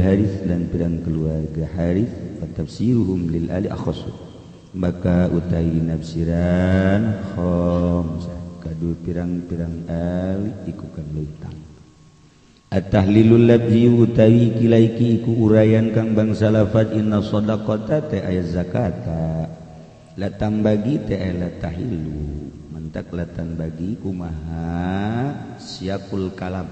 Haris lan pirang keluarga Haris fatafsiruhum lil ali akhas maka utawi nafsiran khamsah kadu pirang-pirang ali iku kang leuwih at-tahlilul labzi utawi kilaiki iku urayan kang bangsa lafaz inna shadaqata ta ayat zakata latan bagi ta la tahilu mentak latan bagi kumaha siapul kalam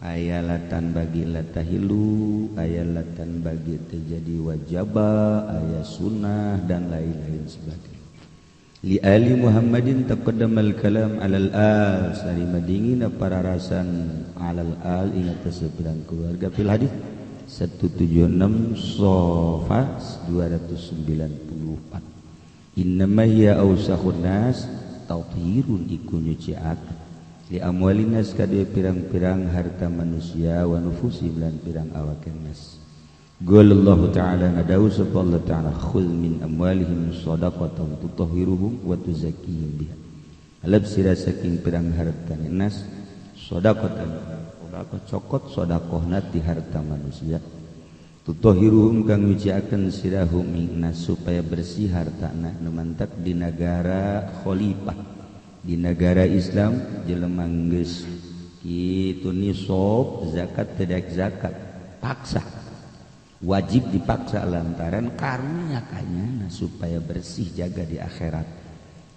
ayalatan bagi latahilu ayalatan bagi terjadi wajaba ayat sunnah dan lain-lain sebagainya li ali Muhammadin taqaddamal kalam alal al sari madingina pararasan alal al ingat seberang keluarga fil hadis 176 Shafas 294 innama hiya awsakhun nas tathirun iku nyuciakeun li amwalinas kadue pirang-pirang harta manusia wa nufusi lan pirang awak nas. Qaulallahu ta'ala ngadawu sapa Allah ta'ala khudz min amwalihim shadaqatan tutahhiruhum wa tuzakkihim biha. Alab sira saking pirang harta nas shadaqatan sedekah cokot sedekahna ti harta manusia. Tutahhiruhum kang nyuciakeun sirahum ing nas supaya bersih hartana numantak di negara khalifah di negara Islam jelema geus kitu nisab zakat tidak zakat paksa wajib dipaksa lantaran karunia kanyana supaya bersih jaga di akhirat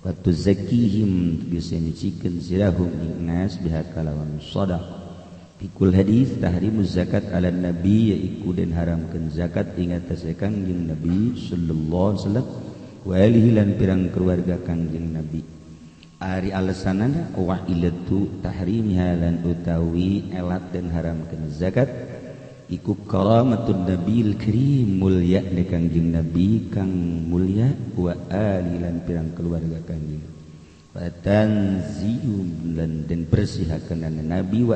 wa tuzakihim bisa nyucikeun sirahum nas biha kalawan shadaqah pikul hadis tahrimuz zakat ala nabi yaiku den haramkeun zakat ing atase kangjeng nabi sallallahu alaihi wasallam wa alihi lan pirang keluarga kangjeng nabi ari alasanana wa ilatu tahrimiha lan utawi elat dan haramkeun zakat iku karamatun nabil karim mulya ne kangjeng nabi kang mulya wa ali lan pirang keluarga kangjeng fatanziyum lan den bersihakeun nabi wa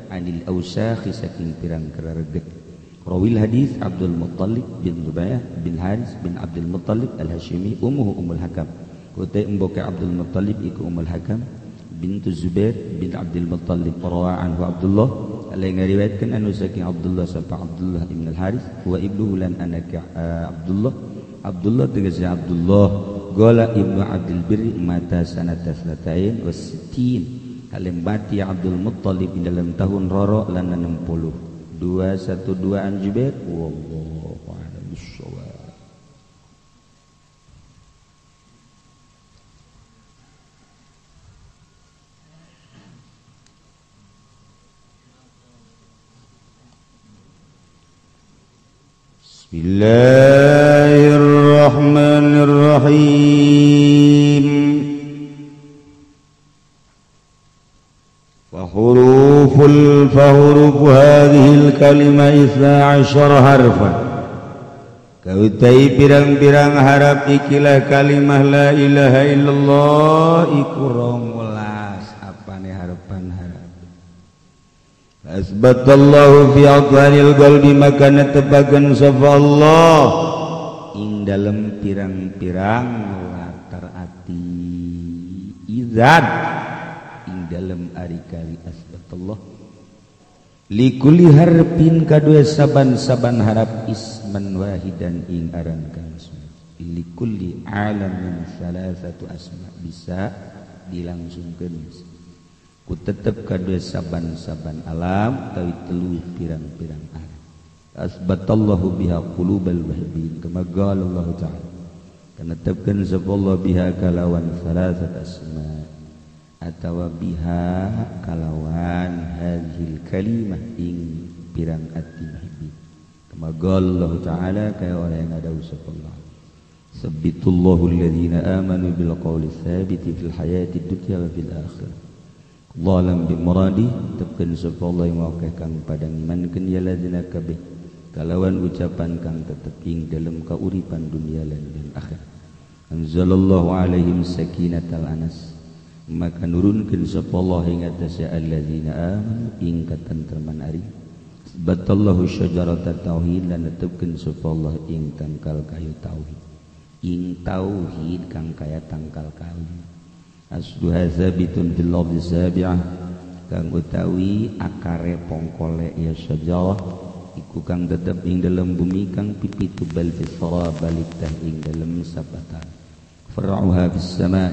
anil ausakh saking pirang keluarga rawil hadis Abdul Muttalib bin Zubair bin Haris bin Abdul Muttalib al-Hashimi ummuhu Ummul Hakam utai umboke Abdul Muttalib iku Ummul Hakam bintu Zubair bin Abdul Muttalib rawa anhu Abdullah alai ngariwayatkeun anu saking Abdullah sapa Abdullah ibn al-Haris wa ibnuhu lan anak Abdullah tegese Abdullah qala ibnu Abdul Birri mata sanata sanatain wa sittin kalim mati Abdul Muttalib dalam tahun roro lan 60 212 an Jubair wallahu a'lam bissawab. Bismillahirrahmanirrahim. Fahuruf hadhil kalimah 12 harfan. Kautai pirang-pirang harap ikilah kalimah la ilaha illallah iku 12 apane harapan harap. Asbatallahu fi aqwanil qalbi maka netepaken sapa Allah ing dalem pirang-pirang latar ati izat ing dalem ari kali asbatallah likulli harfin kadue saban-saban harap isman wahidan ing aran kang likulli alamin salasatu asma bisa dilangsungkeun ku tetep kadue saban-saban alam tawi telu pirang-pirang alam asbatallahu biha qulubal wahbin kama qala Allah ta'ala kana tetepkeun sapa Allah biha kalawan salasat asma atawa biha kalawan hadhil kalimah ing pirang ati mahbi kama qala Allah ta'ala kaya orang yang ada sapa Allah sabbitullahu alladhina amanu bil qawli tsabiti fil hayati dunya wa fil akhirah Zalam bi muradi tepkeun sapa Allah yang wakeh kang padang imankeun ya ladzina kabeh kalawan ucapan kang tetep ing dalem kauripan dunia lan akhirat anzalallahu alaihim sakinatal anas maka nurunkeun sapa Allah ing atase alladzina amanu ing katentreman ari batallahu syajarata tauhid lan netepkeun sapa Allah ing tangkal kayu tauhid ing tauhid kang kaya tangkal kayu asduha zabitun fil ardi sabi'ah kang utawi akare pongkole ya syajarah iku kang tetep ing dalam bumi kang pipitu bal bisara balik tah ing dalam sapatan far'uha bis sama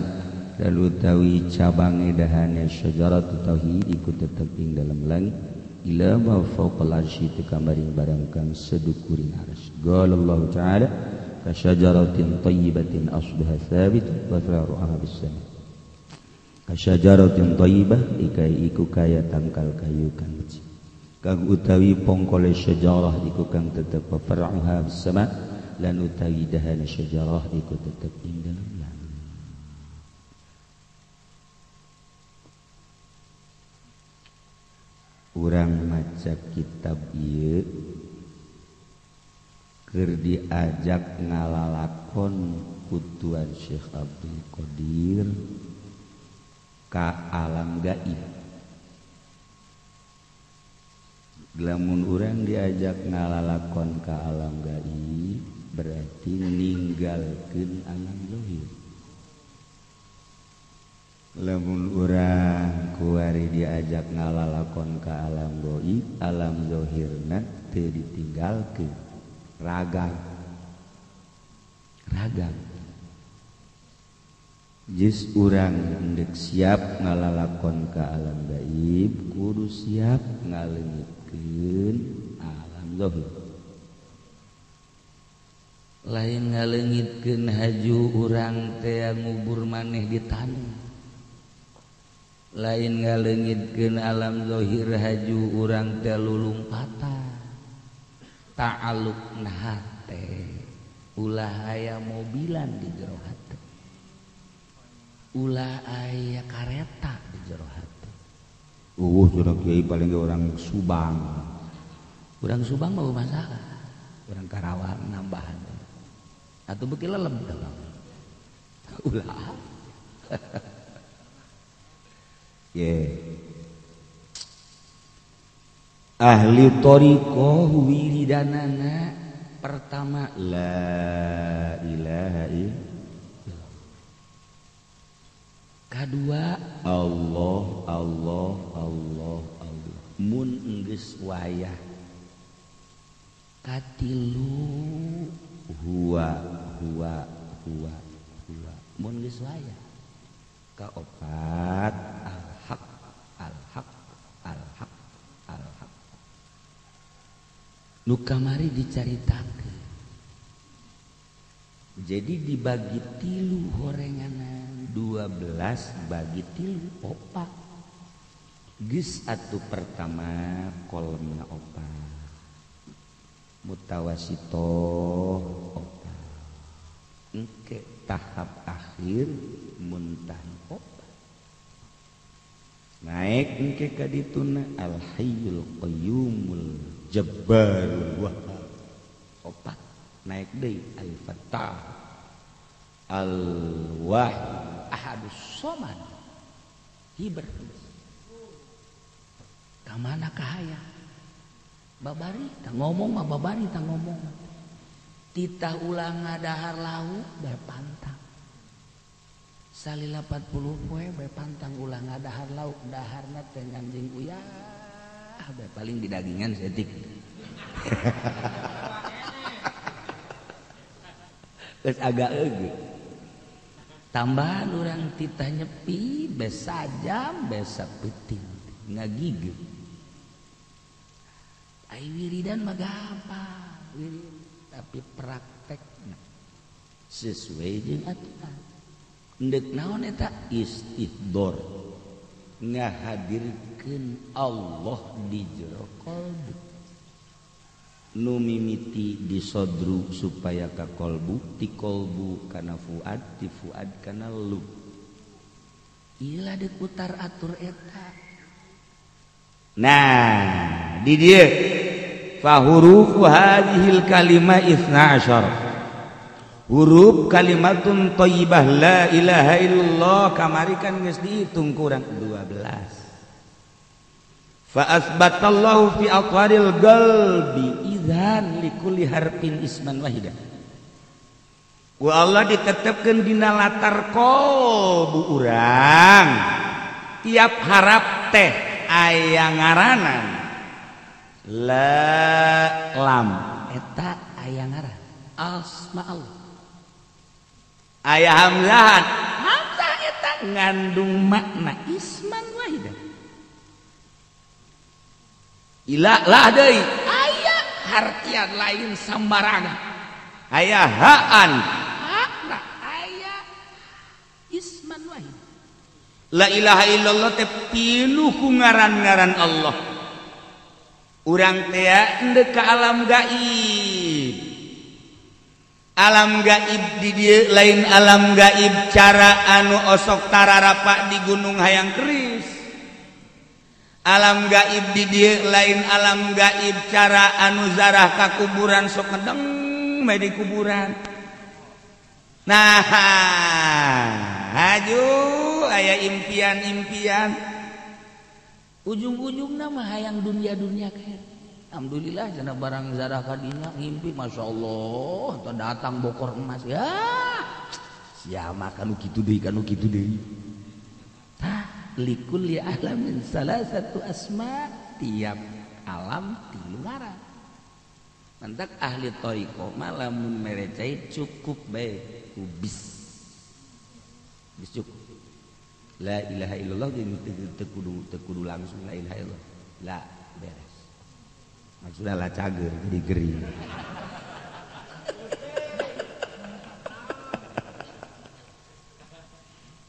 lalu tawi cabang dahane syajaratu tauhid iku tetep ing dalam langit ila ma fawqal arsy kamaring barang kang sedukuring arsy qala Allah taala ka syajaratin thayyibatin asluha thabit wa far'uha bis sama ka syajaratin thayyibah iku kaya tangkal kayu kang kang utawi pongkole syajarah iku kang tetep far'uha bis-sama lan utawi dahana syajarah iku tetep ing dalem langit. Urang maca kitab ieu keur diajak ngalalakon putuan Syekh Abdul Qadir ka alam gaib. Lamun urang diajak ngalalakon ka alam gaib berarti ninggalkeun alam zahir. Lamun urang kuari diajak ngalalakon ka alam gaib, alam zahirna teu ditinggalkeun. Ragam. Jis urang endek siap ngalalakon ka alam gaib, kudu siap ngaleungitkeun alam zahir. Lain ngaleungitkeun haju urang teh ngubur maneh di tanah. Lain ngaleungitkeun alam zahir haju urang teh lulumpatan. Ta'alluqna hate ulah aya mobilan di jero hate. Ulah aya kareta di jero hate. Curang kiai paling ge orang Subang. Urang Subang mah masalah. Urang Karawang nambahan. Atuh beuki lelem dalam. Ulah. Ahli thariqah wiridanana pertama la ilaha illallah. Kadua Allah Allah Allah Allah. Mun geus wayah katilu huwa huwa huwa huwa. Mun geus wayah kaopat al-haq al-haq al-haq al-haq. Nu kamari dicaritakeun. Jadi dibagi tilu horenganan 12 bagi tilu opat. Geus atuh pertama kolomna opat. Mutawasito opat. Engke tahap akhir muntahan opat. Naik engke ka dituna al-hayyul qayyumul jabbarul wahhab. Opat. Naik deui al-fattah al-wahid ahadus somad hiber kamana kahaya babari tah ngomong mah babari tah ngomong titah ulang ngadahar lauk bae pantang salila 40 poe bae pantang ulang ngadahar lauk daharna teh anjing uyah bae paling di dagingan setik. Terus agak eueuh. Tambahan urang titah nyepi besa jam besa peuting ngagigeuh. Ai wiridan mah gampang, tapi praktekna sesuai jeung aturan. Endek naon eta istihdor. Ngahadirkeun Allah di jero qalbu. Nu mimiti di sodru supaya ka kolbu, ti kolbu kana fuad, ti fuad kana lu. Ilah diputar atur eta. Nah, di dieu fa hurufu hadhil kalimah 12. Huruf kalimatun thayyibah la ilaha illallah kamari kan geus dihitung kurang 12. Fa asbatallahu fi aqwaril qalbi idzan likulli harfin isman wahidan. Ku Allah ditetepkeun dina latar qalbu urang tiap harap teh aya ngaranan lam eta aya ngaran asma Allah aya hamzah eta ngandung makna isman wahidan lah deui aya hartian lain sambarangan aya haan hakna aya isman wahid la ilaha illallah teh pinuh ku ngaran-ngaran Allah urang teh endeu ka alam gaib di dieu lain alam gaib cara anu osok tararapa di gunung hayang keris alam gaib di dieu lain alam gaib cara anu zarah ka kuburan sok ngedeng mah di kuburan nah haju aya impian-impian ujung-ujungna mah hayang dunia-dunia kae alhamdulillah cenah barang zarah kadinya ngimpi masyaallah teu datang bokor emas ya sia mah kanu kitu deui tah likulli alamin salasatu asma tiap alam tilu ngaran mantak ahli thariqah malamun merecai cukup bae bis cukup la ilaha illallah jeung teu kudu langsung la ilaha illallah la beres maksudna la cager jadi gering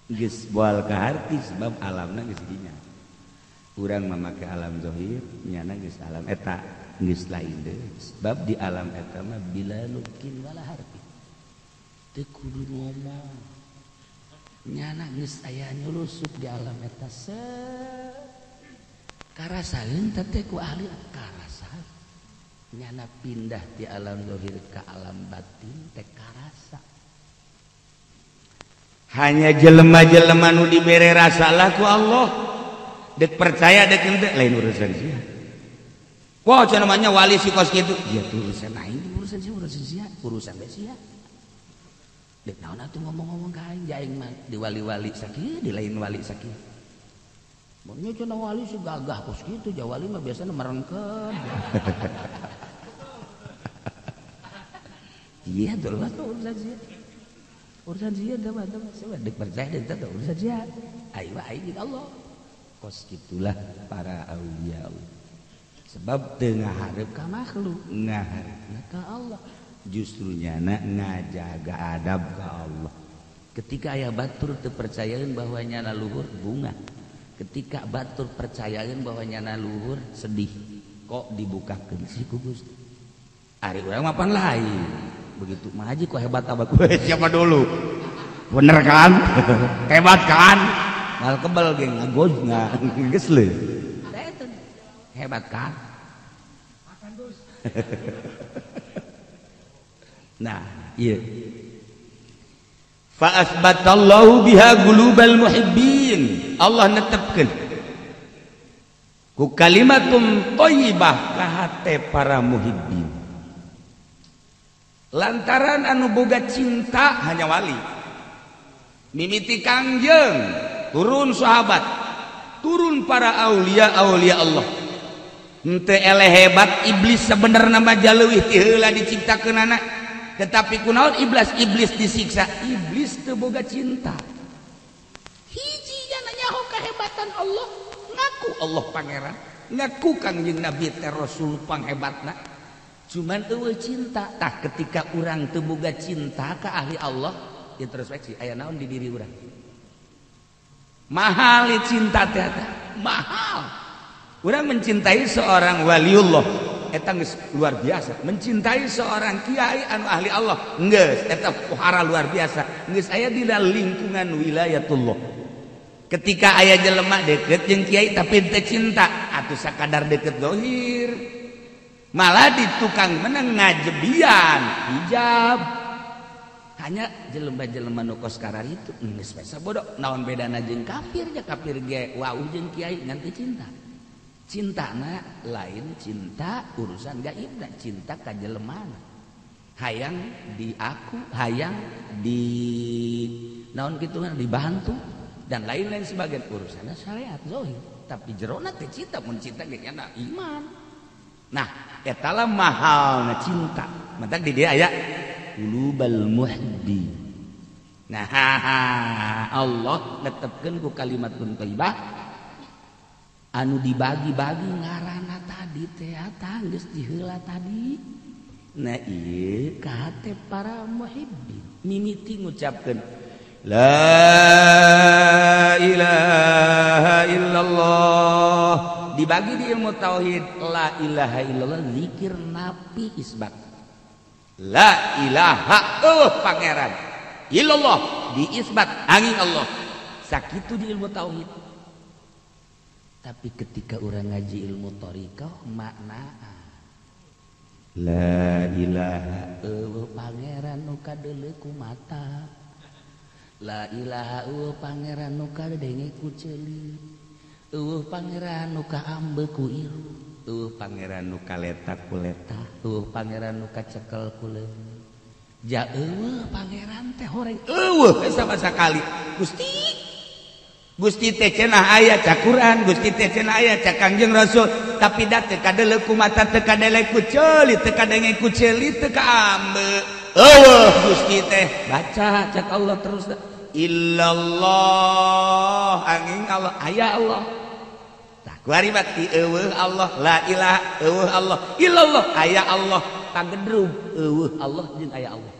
geus moal ka harti sebab alamna geus dinya urang mamake alam zahir nyana geus alam eta geus lain deui sebab di alam eta mah bila lukin wala harti teu kudu ngomong nyana geus aya nyulusup di alam eta karasaeun teh ku ahli karasa nyana pindah di alam zahir ka alam batin teh karasa hanya jelema-jelema nu dibere rasa lah ku Allah dek percaya dek henteu lain urusan sia wah cenah namanya wali si kos kitu ya urusan lain urusan sia urusan bae sia dek naon atuh ngomong-ngomong ka aing aing mah di wali-wali sakieu di lain wali sakieu mun nya cenah wali si gagah kos kitu ja wali mah biasana merengkeun iya tuh lah urusan sia urusan sia teman-teman saya dek percaya dan tak urusan sia ayo aing Allah kos gitulah para aulia Allah sebab teu ngaharep ka makhluk ngaharepna ka Allah justru nyana ngajaga adab ka Allah ketika aya batur teu percayaeun bahwa nyana luhur bunga ketika batur percayaeun bahwa nyana luhur sedih kok dibukakeun si ku Gusti ari urang mah pan lain begitu mah aja kok hebat abah gue siapa dulu bener kan hebat kan mal kebal geng ngagos geus leuh hebat kan nah iya fa asbatallahu biha qulubal muhibbin Allah netepkeun ku kalimatum thayyibah ka hate para muhibbin lantaran anu boga cinta hanya wali mimiti kangjeng turun sahabat turun para aulia Allah henteu eleh hebat iblis sebenarnya mah jaleuwih ti heula diciptakeunana tetapi kunaon iblis disiksa iblis teu boga cinta hiji nya nyaho kahebatan Allah ngaku Allah pangeran ngaku kangjeng Nabi teh rasul panghebatna cuman eueuh cinta tah ketika urang teu boga cinta ka ahli Allah introspeksi aya naon di diri urang mahal cinta teh mahal urang mencintai seorang waliullah eta geus luar biasa mencintai seorang kiai anu ahli Allah geus eta pohara luar biasa geus aya di lingkungan wilayatullah ketika aya jelema deket jeung kiai tapi teu cinta atuh sakadar deket zahir malah di tukang menang ngajebian hijab hanya jelema-jelema nu kos karari itu geus biasa bodoh naon bedana jeung kafir nya kafir ge wauh jeung kiai ngan teu cinta cintana lain cinta urusan gaibna cinta ka jelemana hayang di aku hayang di naon kitu kan dibantu dan lain-lain sebagian urusanna syariat zahir tapi jerona teh cinta mun cinta ge nya iman Nah eta lah mahalna cinta matak di dia aya qulubal muhibbi. Nah Allah netepkeun ku kalimatun thayyibah anu dibagi-bagi ngaranna tadi teh eta geus diheula tadi. Nah ieu ka hate para muhibbin mimiti ngucapkeun la ilaha illallah. Dibagi di ilmu tauhid la ilaha illallah zikir napi isbat. La ilaha pangeran illallah di isbat angin Allah sakitu di ilmu tauhid. Tapi ketika orang ngaji ilmu thariqah makna la ilaha pangeran nu kadeuleu ku mata. La ilaha pangeran nu kadenge ku ceulit. Pangeran nu kaambe ku iru. Pangeran nu kaleta ku leta. Pangeran nu kacekel ku leung. Ja pangeran teh horeng sama sakali. Gusti teh cenah aya ca Quran, Gusti teh cenah aya ca Kangjeng Rasul, tapi da teu kadeuleu ku mata, teu kadelek ku ceulit, teu kadenge ku ceulit, teu kaambe. Gusti teh baca cak Allah terus illallah angin Allah aya Allah. Tah kuari bakti eueuh Allah la ilaha eueuh Allah illallah aya Allah pagedrug eueuh Allah jeung aya Allah.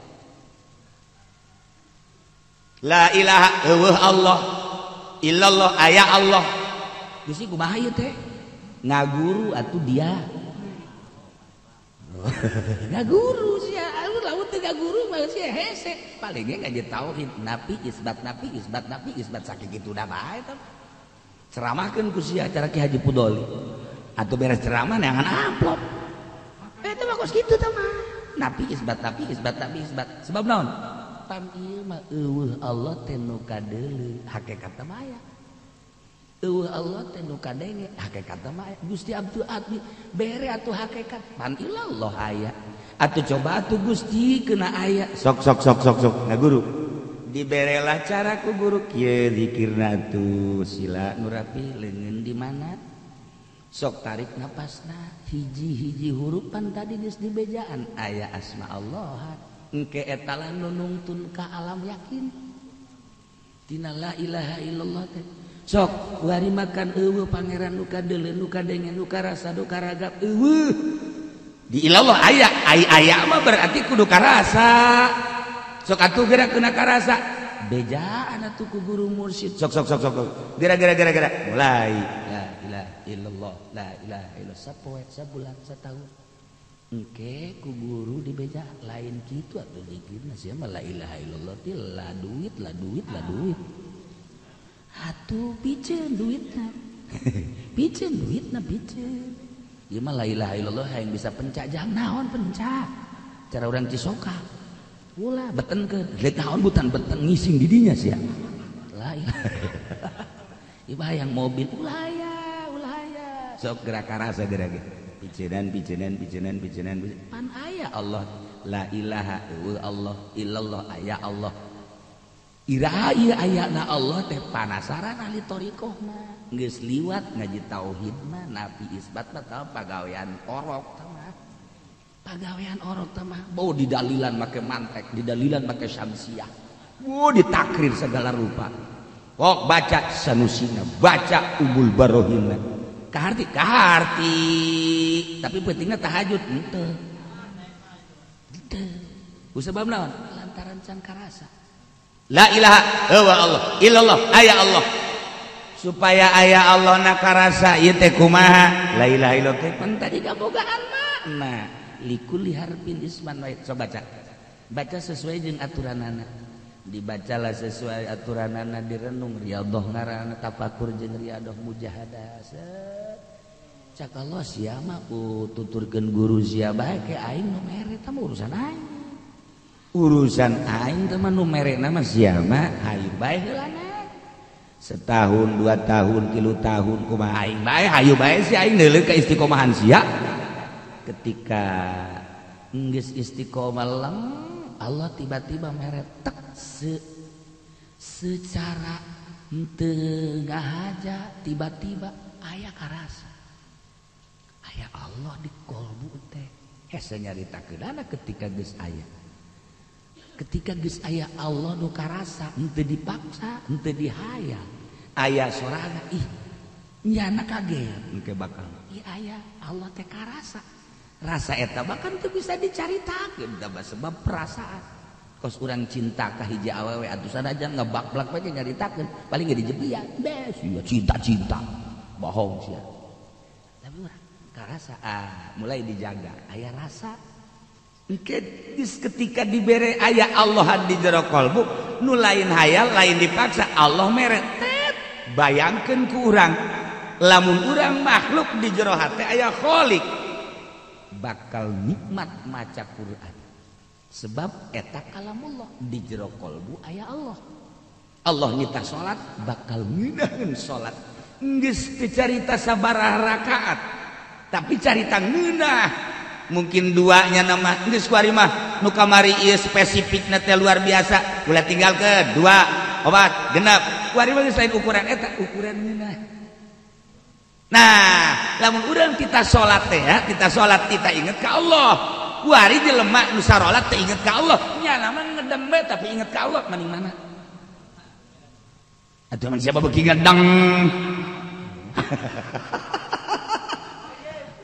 La ilaha eueuh Allah illallah aya Allah. Geus kumaha ieu teh? Ngaguru atuh dia. Ngaguru sia lamun teu ngaguru mah sia hese. Palingnya ngaji tauhid napi isbat sakitu da bae tah. Ceramahkeun ku sia acara Ki Haji Pudoli. Atuh beres ceramah neangan amplop. Eta mah kos kitu tah mah. Napi isbat. Sebab naon? Pan ieu mah eueuh Allah teh nu kadeuleu hakikatna mah aya. Eueuh Allah teh nu kadenge hakikatna mah aya. Gusti Abdul Admi bere atuh hakikat pan ilallah aya. Atuh coba atuh Gusti keuna aya. Sok nah guru. Diberelah cara ku guru kieu zikirna atuh sila nu rapi leungeun di mana? Sok tarik napasna hiji-hiji huruf pan tadi geus dibejaan aya asma Allah. Engke eta lah nu nungtun ka alam yakin tina la ilaha illallah teh sok bari makan eueuh pangeran nu kadeuleu nu kadenge nu karasa nu karagap eueuh di ilallah aya mah berarti kudu karasa sok atuh geura keuna karasa bejaan atuh ku guru mursyid sok geura mulai la ilaha illallah la ilaha illallah sapoe sabulan sataun. Engke ku guru di beja lain kitu atuh zikirna sia mah la ilaha illallah teh la duit. Atuh piceun duitna. Piceun. Ieu mah la ilaha illallah hayang bisa pencak jang naon pencak. Cara urang Cisoka. Ulah betenkeun. Rek naon butan beten ngising di dinya sia. La ilaha. Ieu hayang mobil ulah aya. Sok gerak karasa gerak. Picenan pan aya Allah la ilaha Allah illallah aya Allah iraha ieu ayana Allah teh panasaran ahli thariqah mah geus liwat ngaji tauhid mah napi isbat mah pagawean orok tah mah bau didalilan make mantek didalilan make syamsiah ditakrir segala rupa kok baca sanusina baca ubul barohina kaharti tapi pentingnya tahajud henteu usabab naon lantaran can karasa la ilaha illallah aya Allah supaya aya Allah na karasa ieu teh kumaha la ilaha illallah teh pan tadi kabogaan makna likulli harfin isman wa coba baca sesuai jeung aturanana dibacalah sesuai aturanana direnung riyadhah ngaranna tafakur jeung riyadhah mujahadah cak Allah sia mah tuturkeun guru sia bae ke aing nu mere tah urusan aing teh mah nu merena mah sia mah hayu bae heulana setahun 2 tahun 3 tahun kumaha aing bae hayu bae si aing neuleuh ka istiqomahan sia ketika geus istiqomah lem Allah tiba-tiba mere tek secara teu ngahaja tiba-tiba aya karasa aya Allah di kolbu teh hese nyaritakeun ketika geus aya. Ketika geus aya Allah nu karasa, henteu dipaksa, henteu dihayal. Aya sorangan ih nyana kaget engke bakal. Ieu aya Allah teh karasa. Rasa eta bahkan teu bisa dicaritakeun sebab perasaan. Kos urang cinta ka hiji awewe atusan aja ngebaklak bae nyaritakeun, paling ge dijebian. Bes ieu cinta-cinta. Bohong sia. Tapi urang karasa mulai dijaga aya rasa. Ketika dibere aya Allah di jero kolbu nu lain hayal lain dipaksa Allah mere bayangkeun ku urang lamun urang makhluk di jero hate aya khalik bakal nikmat maca Quran sebab eta kalamullah di jero kolbu aya Allah. Allah nyita salat bakal ngeunaheun salat geus teu carita sabaraha rakaat tapi carita ngeunah. Mungkin duanya nama geus kuari mah nu kamari ieu spesifikna teh luar biasa ulah tinggalkeun 2 obat genep kuari mah geus lain ukuran eta ukuran ngeunah. Nah lamun urang kita salat teh ya kita salat kita inget ka Allah kuari jelema nu sarolat teh inget ka Allah nya mah ngedeng bae tapi inget ka Allah mending mana atuh man siapa beuki ngedeng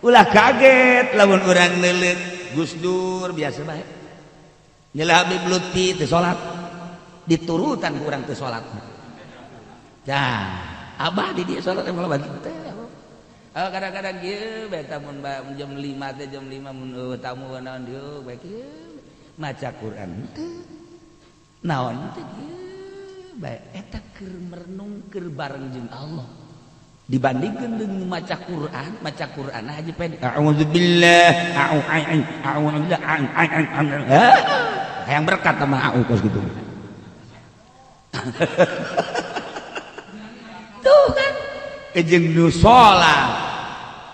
ulah kaget lamun urang neuleuk Gus Dur biasa bae nyelah Habib Lutfi teu salat diturutan ku urang teu salat. Tah abah di dieu salat emang bagi teh kadang-kadang ieu bae tamun jam 5 teh jam 5 mun tamu naon dieu bae kieu maca Quran teu naon teh kieu bae eta keur merenung keur bareng jeung Allah. Dibandingkan dengan maca Quran aja pendek. A'udzubillah, yang berkat sama a'u kos gitu. Tuh kan, jeung nu salat.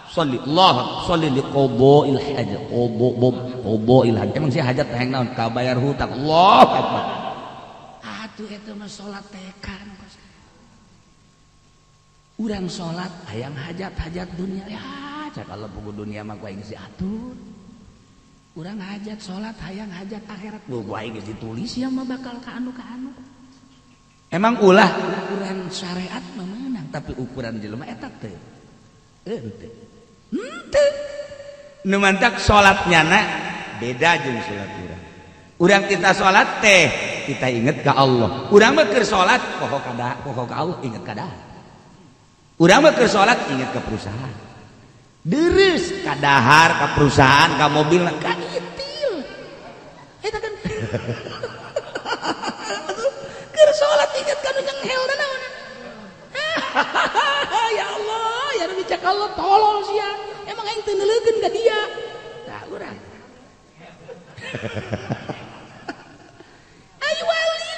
Sholli Allah, sholli li qada'il hajat, qada'il hajat. Emang sih hajat hayang naon? Ka bayar hutang. Allahu Akbar. Atuh eta mah salat tekan. Urang sholat hayang hajat dunia ya cak Allah pugu dunia mah kuaing si atur urang hajat sholat hayang hajat akhirat kuaing geus ditulis ya mah bakal ka anu emang ulah ukuran syariat mah meunang tapi ukuran jelema eta teu henteu nu mantak sholatnya beda jeung sholat urang kita sholat teh kita inget ka Allah urang mah keur sholat poho ka Allah inget ka dah. Urang mah keur salat inget ke perusahaan. Deres ka dahar ka perusahaan ka mobil ka itil. Eta kan. Keur salat inget ka nu nyenghelna naon. Ya Allah, ya Rabbi cak Allah tolol sia. Emang aing teu neuleukeun ka dia. Tah urang. Ayo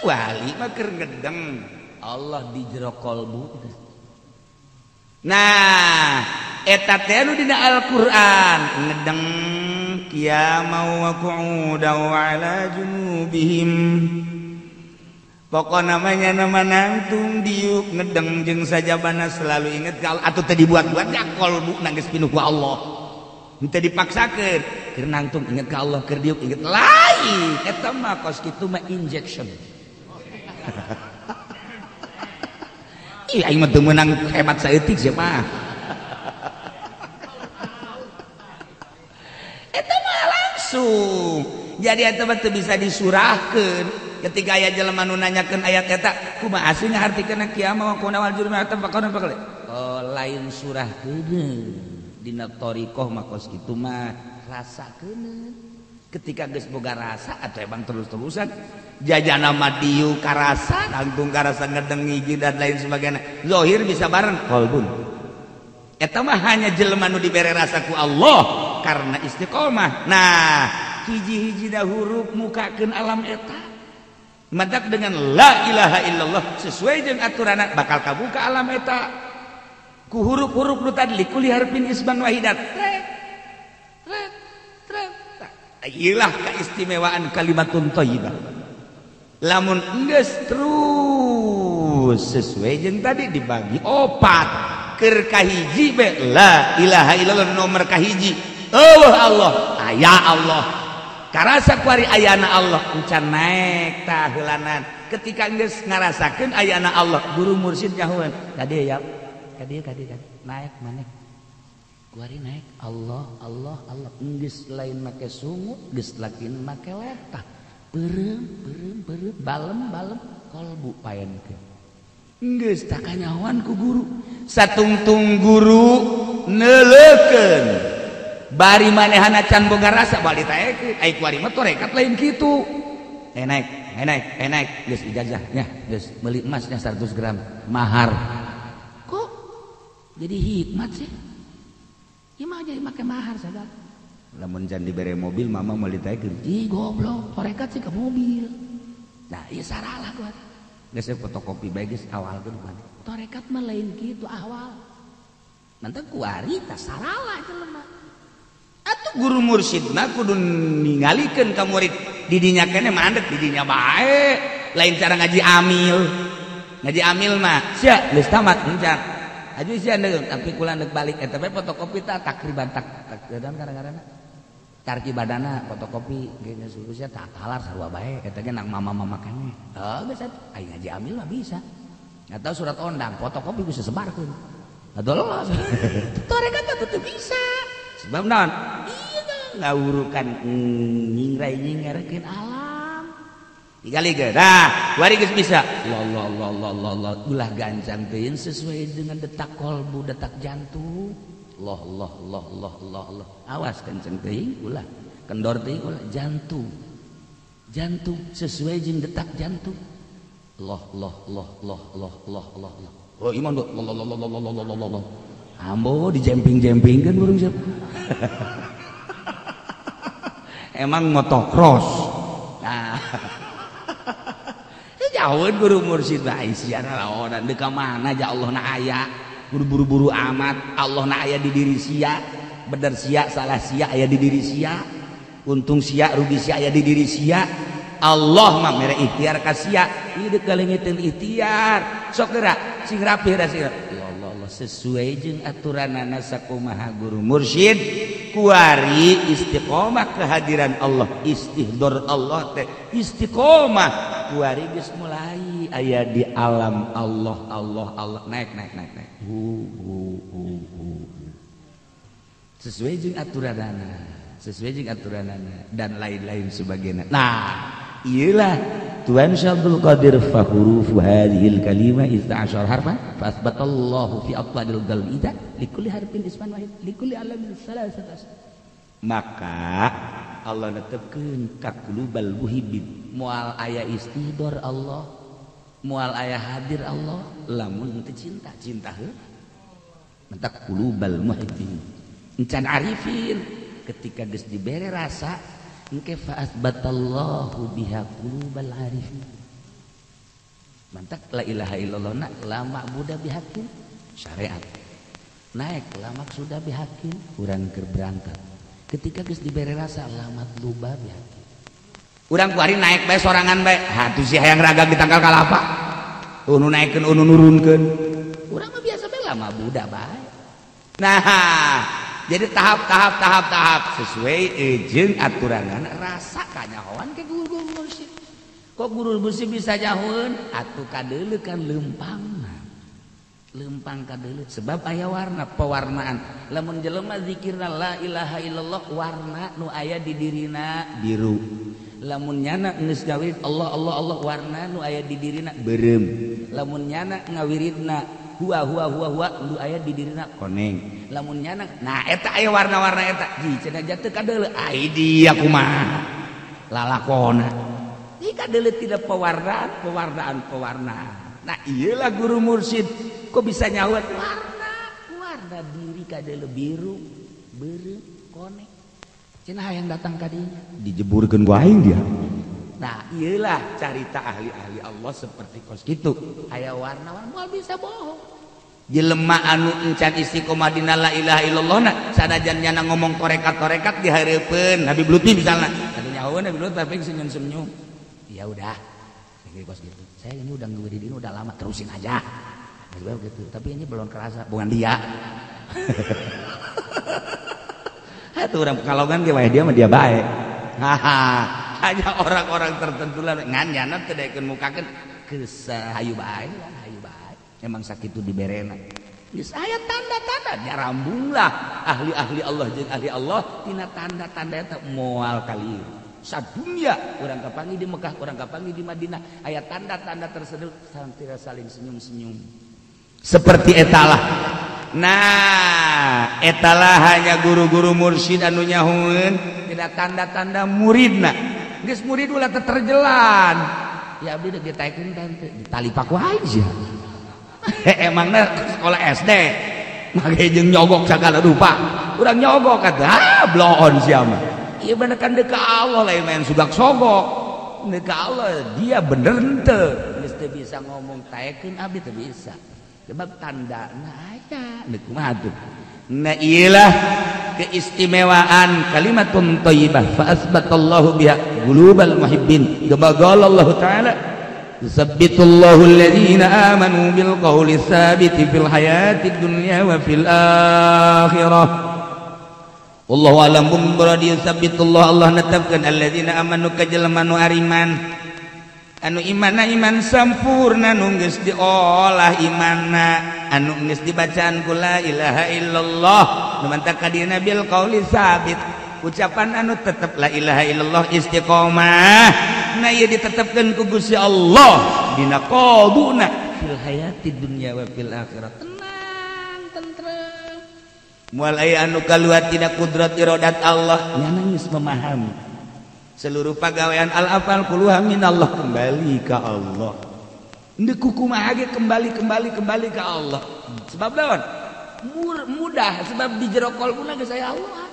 wali mah keur ngedeng Allah di jero kolbu. Nah eta teh anu dina Al-Qur'an ngedeng qiyamau wa qu'udan wa ala junubihim pokona namanya nama nangtung diuk ngedeng jeung sajabana selalu inget ka Allah atuh teu dibuat-buat ya kolbu geus pinuh ku Allah henteu dipaksakeun keur nangtung inget ka Allah keur diuk inget lain eta mah kos kitu mah injection. Ih, aing mah teu meunang hebat saeutik sia mah. Eta mah langsung. Jadi eta mah teu bisa disurahkeun. Ketika aya jelema nu nanyakeun ayat eta, kumaha asli ngahartikeun kiamah wa kuna wal jurma eta pakona pakale. Oh, lain surahkeun. Dina thariqah mah kos kitu mah rasakeun. Ketika geus boga rasa atuh emang terus-terusan jajana madiu karasa nangtung karasa ngedeng hiji dan lain sebagainya zahir bisa bareng qalbun eta mah hanya jelema nu dibere rasa ku Allah karena istiqomah. Nah hiji-hiji dah huruf mukakeun alam eta madak dengan la ilaha illallah sesuai jeung aturanna bakal kabuka alam eta ku huruf-huruf nu tadi likuli harfin isban wahidat iyalah keistimewaan kalimatun thayyibah lamun geus terus sesuai jeung tadi dibagi 4 keur kahiji be la ilaha illallah nomor kahiji Allah aya Allah karasa kuari ayana Allah encan naik tah heulanan ketika geus ngarasakeun ayana Allah guru mursyid nyahoeun kadieu ya kadieu naik maneh kuari naik Allah geus lain make sungut geus lakin make letah beureum balem kolbu paenkeun geus tak kanyahoan ku guru satungtung guru neulekeun bari manehana can boga rasa balik taekeun ai kuari mah torekat lain kitu naik geus ijazah nya geus meuli emasnya 100 gram mahar kok jadi hikmat sih ieu mah jadi make mahar sadar lamun can dibere mobil mama meuli taekeun ih goblok torekat sih ke mobil nah ieu saralah gua geus fotokopi bae geus awalkeun mah torekat mah lain kitu awal nanti kuari tak saralah jelema atuh guru mursyid mah kudu ningalikeun ka murid didinya keneh mandek didinya bae lain cara ngaji amil mah sia geus tamat encan aju sia deung tapi kula neuk balik eta bae fotokopi tak takriban tak dadan gara-garana tarkibadana fotokopi geus suruh sia tak kalar sarua bae eta ge nang mama-mama keneh geus atuh ai ngaji amil mah bisa atau surat ondang fotokopi bisa sebarkeun atuh lolos torekat teh bisa sebab naon ieu ngawurukan nyingrai-nyingrekeun alam tigalikeun nah kuari geus bisa Allah ulah gancang teuing sesuai dengan detak kolbu detak jantung Allah awas kenceng teuing ulah kendor teuing ulah jantung sesuai jeung detak jantung Allah oh iman do Allah ambo dijemping-jempingkeun burung siap emang motocross nah jauheun guru mursyid bae siana laonan deuk ka mana ja Allah na aya buru-buru amat Allah na aya di diri sia bener sia salah sia aya di diri sia untung sia rugi sia aya di diri sia Allah mah mere ikhtiar ka sia ieu deuk kalengiteun ikhtiar sok geura sing rapih da sing Allah sesuai jeung aturanana sakumaha guru mursyid kuari istiqomah kehadiran Allah istihdor Allah teh istiqomah kuari geus mulai aya di alam Allah naik sesuai jeung aturanana dan lain-lain sebagainya nah iyalah Tuhan Syabdul Qadir fa hurufu hadhil kalimah 11 harfan fa asbatallahu fi atladil qalbi ida likulli harfin isman wahid likulli alamin salasat maka Allah netepkeun ka qulubal muhibbin moal aya istihdor Allah moal aya hadir Allah lamun teu cinta heuh mentak qulubal muhibbin encan arifin ketika geus dibere rasa engke fa asbatallahu biha qulubal arifin mantak la ilaha illallah na la ma'budu bihaqqin syariat naik la maksuda bihaqqin urang keur berangkat ketika geus dibere rasa la matluba bihaqqin urang kuari naik bae sorangan bae hatuh si hayang ragag di tangkal kalapa unu naikeun unu nurunkeun urang mah biasa bae la ma'budu bae nah jadi tahap sesuai jeung aturanana rasa kanyahoan ke guru mursyid kok guru mursyid bisa nyahoeun atuh kadeuleu kan leumpang kadeuleu sebab aya warna pewarnaan lamun jelema zikirna la ilaha illallah warna nu aya di dirina biru lamun nyana geus ngawirid Allah warna nu aya di dirina beureum lamun nyana ngawiridna huwa nu aya di dirina koneng lamun nyana nah eta aya warna-warna eta ji cenah jatuh kadeuleu ai dia kumaha lalakona ieu kadeuleu tidak pewarnaan nah iyalah guru mursyid kok bisa nyahoeun warna diri kadeuleu biru beureum koneng cenah hayang datang ka dinya dijeburkeun ku aing dia nah iyalah carita ahli-ahli Allah seperti kos kitu aya warna-warna moal bisa bohong jelema anu encan istiqomah dina la ilaha illallah na sanajan nyana ngomong torekat di hareupeun Habib Lutfi misalna anu nyahoeun Habib Lutfi tapi senyum-senyum ya udah kayak kos gitu saya ini udah ngewiridin udah lama terusin aja gitu. Tapi ini belum kerasa, bukan dia. Itu orang Pekalongan ge dia mah dia baik. Hanya orang-orang tertentu lah nganyana teu daekeun mukakeun geus hayu bae. Emang sakitu diberena. Geus aya tanda-tanda nyarambunglah ahli-ahli Allah jeung ahli Allah tina tanda-tanda eta moal kalieu. Sadunya urang kapanggih di Mekah, urang kapanggih di Madinah aya tanda-tanda tersebut saling senyum-senyum. Seperti etalah. Nah, etalah hanya guru-guru mursyid anu nyahoeun tina tanda-tanda muridna. Geus murid ulah teu terjelan. Ya abdi deuk ditaekeun tante, ditalipak wae aja. Emangna sekolah SD mage jeung nyogok sagala rupa. Urang nyogok kata, bloon sia mah. Ieu bener kan deuk ka Allah lain main sugak sogok. Deuk ka Allah dia bener henteu. Geus teu bisa ngomong taekeun abdi teu bisa. Sebab tandana aya deuk kumaha tuh. Nah iyalah keistimewaan kalimatun thayyibah fa asbatallahu biha qulubal muhibbin. Kama qala Allah taala yusabbitullahu alladhina amanu bil qawli tsabiti fil hayatid dunya wa fil akhirah. Wallahu a'lam bimuradi. Yusabbitullah Allah netepkeun alladhina amanu ka jelema nu ariman anu imanna iman sampurna nu geus diolah imanna anu geus dibacaan ku la ilaha illallah nu mantap ka dina bil qauli sabit ucapan anu tetep la ilaha illallah istiqomah na ieu ditetepkeun ku Gusti Allah dina qaduna fil hayatid dunya wa fil akhirah tenang tentrem moal aya anu kaluar tina kudrat iradat Allah nyana geus memahami seluruh pegawaian al-afal kuluha minallah kembali ke Allah. Ndeu kumaha ge kembali ke Allah. Sebab naon? Mudah sebab di jero qalbuna geus aya Allah.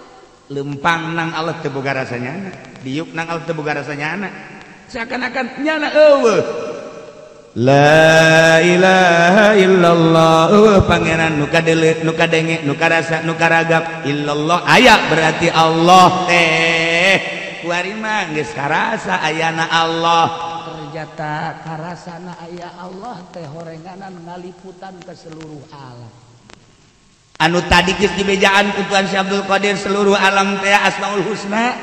Lempang nang Allah teu boga rasanyana, diuk nang Allah teu boga rasanyana. Seakan-akan nyana eueuh. La ilaha illallah pangeran nu kadeuleu nu kadenge nu karasa nu karagap illallah aya berarti Allah teh kuari mah geus karasa ayana Allah ternyata karasana aya Allah teh horenganan ngaliputan ke seluruh alam anu tadi geus dibejaan ku Tuhan Syekh Abdul Qadir seluruh alam teh asmaul husna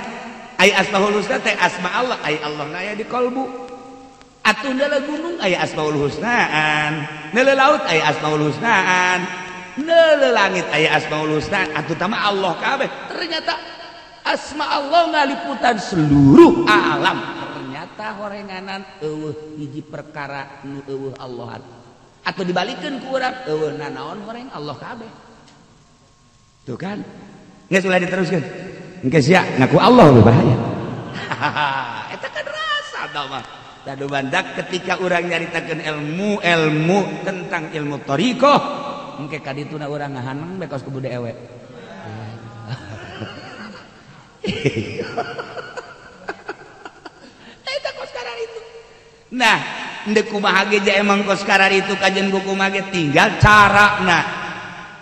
aya asmaul husna teh asma Allah aya Allah aya di kalbu atuh deuleu gunung aya asmaul husnaan deuleu laut aya asmaul husnaan deuleu langit aya asmaul husna atuh tah mah Allah kabeh ternyata asma Allah ngaliputan seluruh alam ternyata horenganan eueuh hiji perkara nu eueuh Allah atau dibalikeun ku urang eueuh nanaon horeng Allah kabeh tuh kan geus ulah diteruskeun engke sia ngaku Allah lebih bahaya eta kan rasa tah mah tadu bandak ketika urang nyaritakeun ilmu tentang ilmu thariqah engke ka dituna urang ngahaneng bekos ku budak ewe eta kos karar itu. Nah, ndek kumaha ge emang kos karar itu kajen kumaha ge tinggal carana.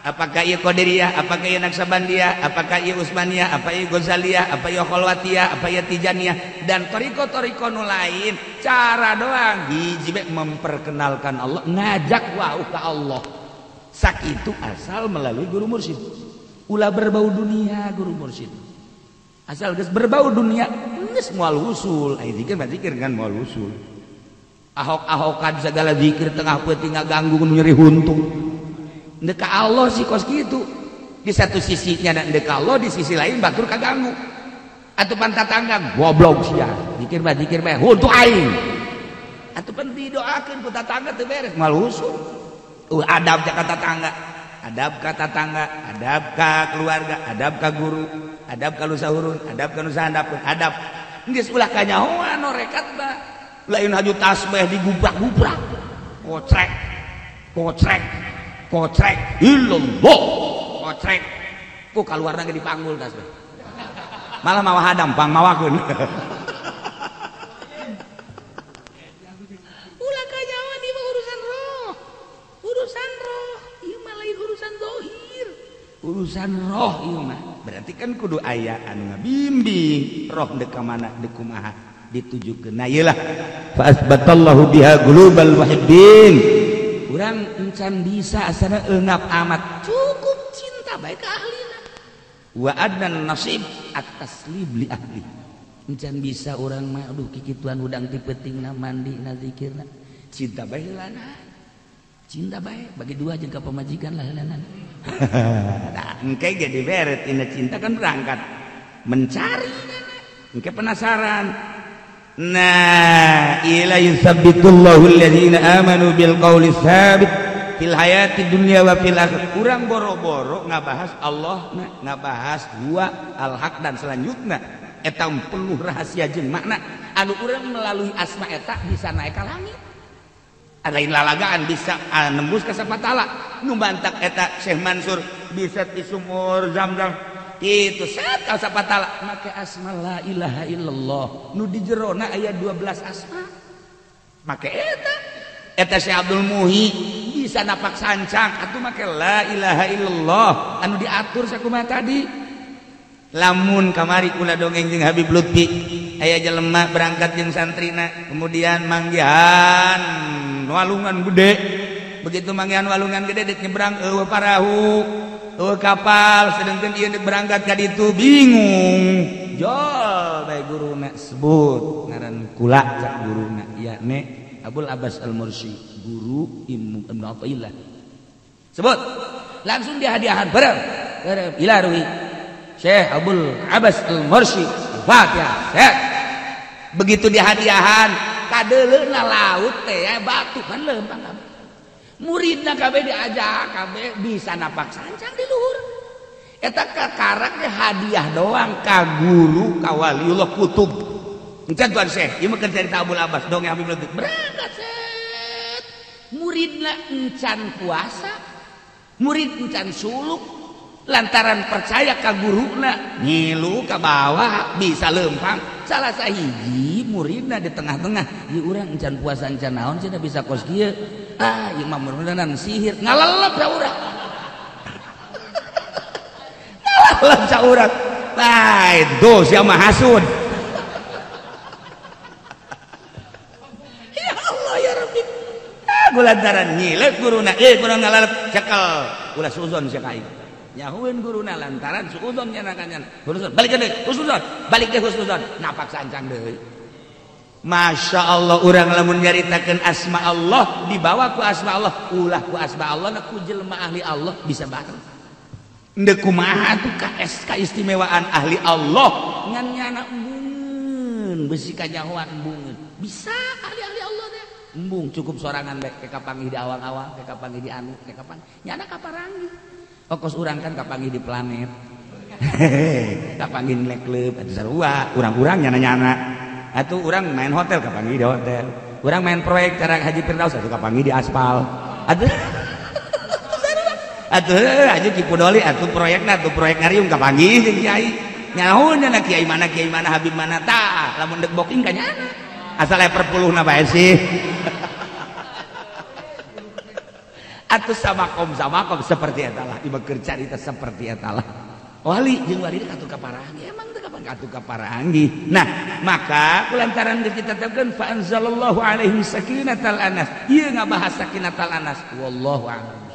Apakah ieu Qadiriyah, apakah ieu Naksabandiyah, apakah ieu Utsmaniyah, apa ieu Ghazaliyah, apa ieu Khalwatiyah, apa ieu Tijaniyah dan thariqah-thariqah nu lain, cara doang hiji memperkenalkan Allah, ngajak wau ka Allah. Sakitu asal melalui guru mursyid. Ulah berbau dunia guru mursyid. Asal geus berbau dunia geus moal usul aya zikir kan moal usul ahok-ahokan segala zikir tengah peuting ngaganggu nyeri huntung ndeu ka Allah sih kos kitu di satu sisinya dan ndeu ka Allah di sisi lain batur kaganggu atuh pan tatangga goblok sia zikir mah huntung aing atuh pan didoakeun ku tatangga teu beres moal usul adab ka tatangga adab ka tetangga, adab ka keluarga, adab ka guru, adab ka lusahurun, adab ka nusahandapun, adab. Geus ulah kanyahoan norekat mah. Lain haju tasbih digubrak-gubrak. Kocrek. Illallah. Kocrek. Ku kaluarna ge dipanggul tasbih. Malah mawa hadam pang mawakeun. Ulah kanyahoan ieu urusan roh. Urusan roh. Urusan roh ieu mah berarti kan kudu aya anu ngabimbing roh deuk ka mana deuk kumaha ditujukeun nah ieu lah fa asbatallahu biha qulubal muhibbin urang encan bisa asana eungap amat cukup cinta bae ka ahlina wa adnan nasib at-taslib li ahli encan bisa urang mah aduh kikituan udang ti peutingna mandina zikirna cinta bae heulana cinta bae bagi dua jeung ka pamajikan lah heulana nah engke ge diberet tina cinta kan berangkat mencari engke penasaran. Nah, ila yusabbitullahu alladhina amanu bil qawli tsabit fil hayati dunya wa fil akhirah. Urang boro-boro ngabahas Allah, ngabahas huwa al-haq dan selanjutnya eta penuh rahasia jeung makna anu urang melalui asma eta bisa naik ka langit. Ada lain lalagaan bisa nembus ka sapatala. Nu bantak eta Syekh Mansur bisa di sumur Zam-Zam. Itu saat kau sapatala make asma la ilaha illallah nu di jerona aya 12 asma make eta Syekh Abdul Muhi bisa napak sancang atuh make la ilaha illallah anu diatur sakumaha tadi lamun kamari kula dongeng jeung Habib Lutfi aya jelema berangkat jeung santrina kemudian manggihan walungan gede begitu manggihan walungan gede dik nyebrang eueuh parahu kapal sedangkan dia berangkat ka ditu bingung jol bae guruna sebut ngaran kula cak guruna yakni Abul Abbas Al-Mursi guru Ibnu Athaillah sebut langsung dia hadiahan bareng ila ruhi Syekh Abul Abbas Al-Mursi Fatihah Syekh begitu dia hadiahan kadeuleuna laut teh batu kan leumpang muridna kabeh diajak kabeh bisa napak sancang di luhur eta kakarak ge hadiah doang ka guru ka waliullah kutub encan tuan Syekh ieu mah cerita Abul Abbas dong yang Habib Lutfi berangkat set muridna encan puasa murid encan suluk lantaran percaya ka guruna ngilu ka bawah bisa leumpang salah sahiji muridna di tengah-tengah ieu urang encan puasa encan naon cenah bisa kos kieu ieu mah mudah-mudahan sihir ngalalep sa urang ngalalep sa urang lain tuh sia mah hasud ya Allah ya Rabbi gulantaran nyileut guruna kurang ngalalep cekel ulah suzon sia ka aing nyahueun guruna lantaran suudzon nyanakan husnuzon balik deui husnuzon balik deui husnuzon napak sancang deui Masya Allah urang lamun nyaritakeun asma Allah dibawa ku asma Allah ulah ku asma Allah ku jelema ahli Allah bisa bareng endeu kumaha tuh kaistimewaan ahli Allah ngan nyana embungeun besi kanyahoan embungeun bisa ahli-ahli Allah teh embung cukup sorangan bae ke kapanggih di awang-awang ke kapanggih di anu ke kapan nyana kaparangi kos urang kan kapanggih di planet kapanggih nilai klub atuh sarua urang-urang nyana-nyana atuh urang main hotel kapanggih di hotel urang main proyek cara Haji Firdaus atuh kapanggih di aspal atuh atuh Kipudoli atuh proyekna atuh proyek ngariung kapanggih jeung kiai nyahoun nya kiai mana Habib mana tah lamun dek booking ka nyana asal perpuluhna bae sih atau samakom seperti etalah ieu keur carita seperti etalah wali jeung wali katu kaparangi emang teu kapan katu kaparangi nah maka kulantaran kita tetepkeun fa anzalallahu alaihi sakinatal anas ieu ngabahas sakinatal anas wallahu a'lam.